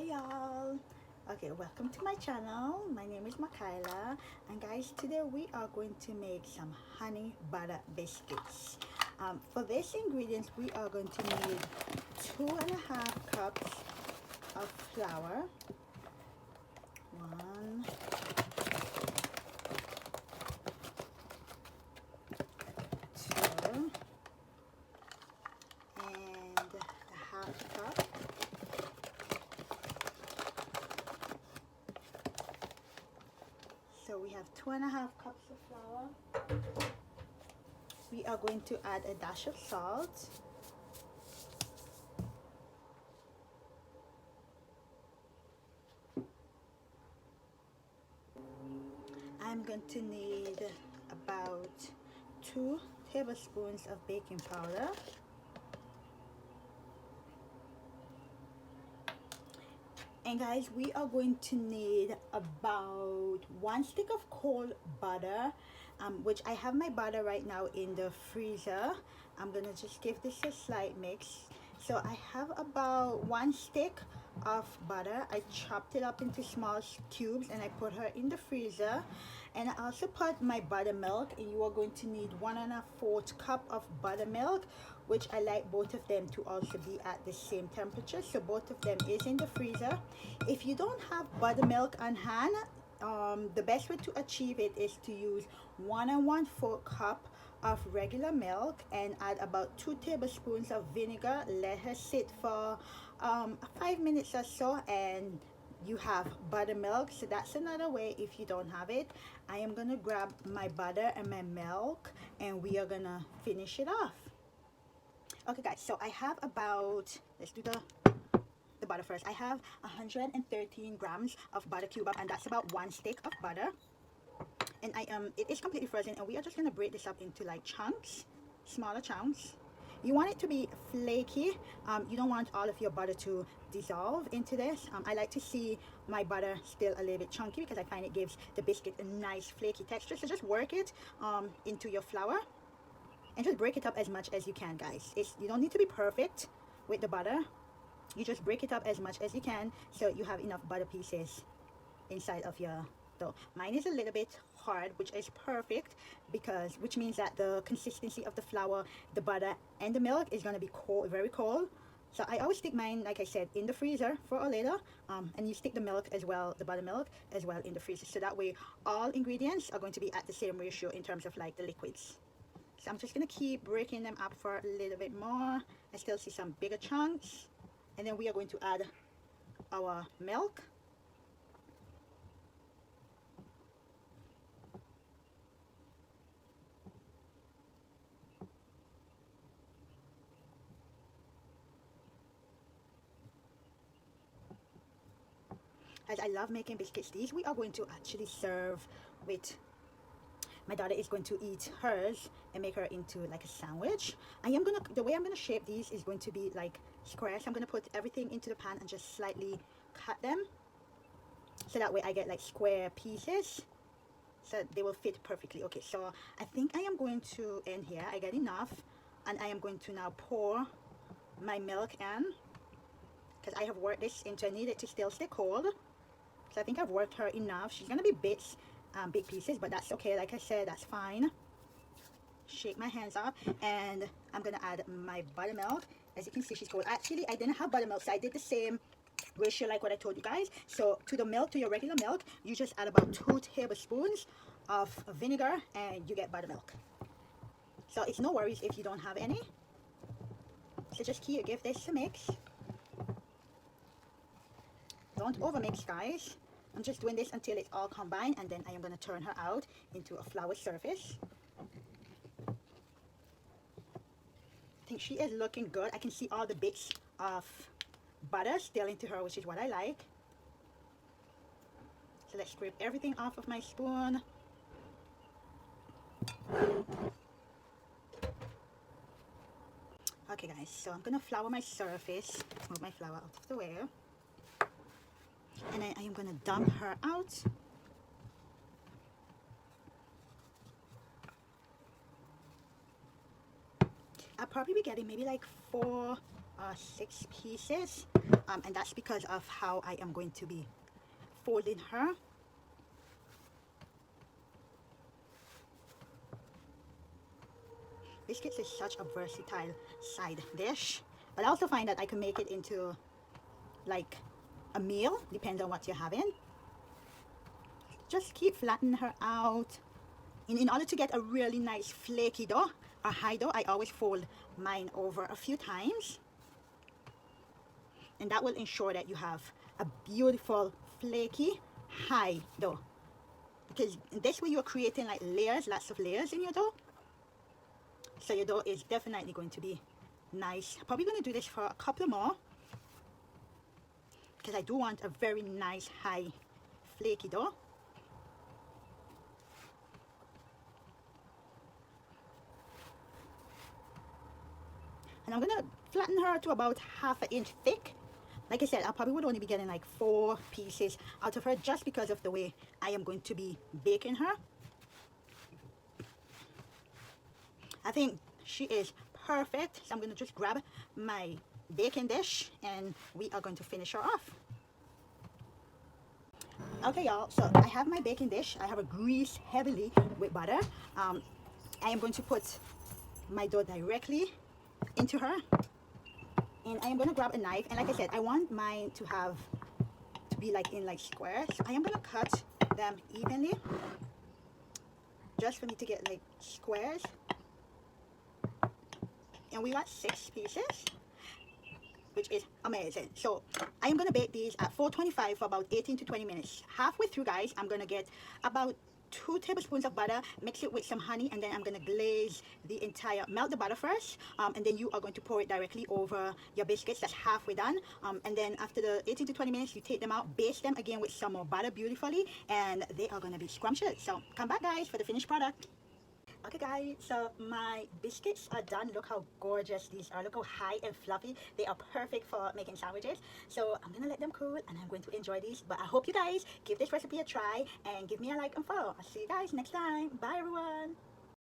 y'all. Okay, welcome to my channel. My name is Makayla, and guys, today we are going to make some honey butter biscuits. For this ingredients, we are going to need 2.5 cups of flour, one, two, and a half cup. So we have 2.5 cups of flour. We are going to add a dash of salt. I'm going to need about 2 tablespoons of baking powder. And guys, we are going to need about 1 stick of cold butter, which I have my butter right now in the freezer. I'm gonna just give this a slight mix. So I have about 1 stick of butter. I chopped it up into small cubes and I put her in the freezer. And I also put my buttermilk, and you are going to need 1 1/4 cup of buttermilk, which I like both of them to also be at the same temperature, so both of them is in the freezer. If you don't have buttermilk on hand, the best way to achieve it is to use 1 1/4 cup of regular milk and add about 2 tablespoons of vinegar. Let her sit for 5 minutes or so, and you have buttermilk. So that's another way if you don't have it. I am gonna grab my butter and my milk, and we are gonna finish it off. Okay guys, so I have about, let's do the butter first. I have 113 grams of butter cube up, and that's about 1 stick of butter. And it is completely frozen, and we are just gonna break this up into like chunks, smaller chunks. You want it to be flaky. You don't want all of your butter to dissolve into this. I like to see my butter still a little bit chunky because I find it gives the biscuit a nice flaky texture. So just work it into your flour and just break it up as much as you can, guys. You don't need to be perfect with the butter. You just break it up as much as you can so you have enough butter pieces inside of your dough. Mine is a little bit hard, which is perfect, which means that the consistency of the flour, the butter, and the milk is going to be cold, very cold. So I always stick mine, like I said, in the freezer for a later, and you stick the milk as well, the buttermilk as well, in the freezer, so that way all ingredients are going to be at the same ratio in terms of like the liquids. So I'm just gonna keep breaking them up for a little bit more. I still see some bigger chunks, and then we are going to add our milk. As I love making biscuits, these we are going to actually serve with, my daughter is going to eat hers and make her into like a sandwich. The way I'm gonna shape these is going to be like squares. I'm gonna put everything into the pan and just slightly cut them, so that way I get like square pieces, so they will fit perfectly. Okay, so I think I am going to end here. I get enough, and I am going to now pour my milk in, because I have worked this into, I need it to still stay cold. So I think I've worked her enough. She's gonna be bits, big pieces, but that's okay. Like I said, that's fine. Shake my hands off, and I'm gonna add my buttermilk. As you can see, she's cold. Actually, I didn't have buttermilk, so I did the same ratio like what I told you guys. So to the milk, to your regular milk, you just add about 2 tablespoons of vinegar, and you get buttermilk. So it's no worries if you don't have any. So just give this a mix. Don't overmix, guys. I'm just doing this until it's all combined, and then I am going to turn her out into a flour surface. I think she is looking good. I can see all the bits of butter still into her, which is what I like. So let's scrape everything off of my spoon. Okay guys, so I'm going to flour my surface. Move my flour out of the way. And I am going to dump her out. I'll probably be getting maybe like 4 6 pieces, and that's because of how I am going to be folding her. Biscuits is such a versatile side dish, but I also find that I can make it into like a meal, depends on what you're having. Just keep flattening her out. In order to get a really nice flaky dough or high dough, I always fold mine over a few times, and that will ensure that you have a beautiful flaky high dough, because this way you're creating like layers, lots of layers in your dough. So your dough is definitely going to be nice. Probably going to do this for a couple more because I do want a very nice high flaky dough. And I'm going to flatten her to about 1/2 inch thick. Like I said, I probably would only be getting like 4 pieces out of her just because of the way I am going to be baking her. I think she is perfect, so I'm going to just grab my baking dish and we are going to finish her off. Okay, y'all, so I have my baking dish. I have it greased heavily with butter. I am going to put my dough directly into her, and I am going to grab a knife, and like I said, I want mine to be like in like squares. So I am going to cut them evenly just for me to get like squares. And we got 6 pieces, which is amazing. So I am going to bake these at 425 for about 18 to 20 minutes. Halfway through, guys, I'm going to get about 2 tablespoons of butter, mix it with some honey, and then I'm going to glaze the entire, melt the butter first, and then you are going to pour it directly over your biscuits. That's halfway done. And then after the 18 to 20 minutes, you take them out, baste them again with some more butter beautifully, and they are going to be scrumptious. So come back, guys, for the finished product. Okay, guys, so my biscuits are done. Look how gorgeous these are. Look how high and fluffy. They are perfect for making sandwiches. So I'm gonna let them cool and I'm going to enjoy these. But I hope you guys give this recipe a try and give me a like and follow. I'll see you guys next time. Bye, everyone.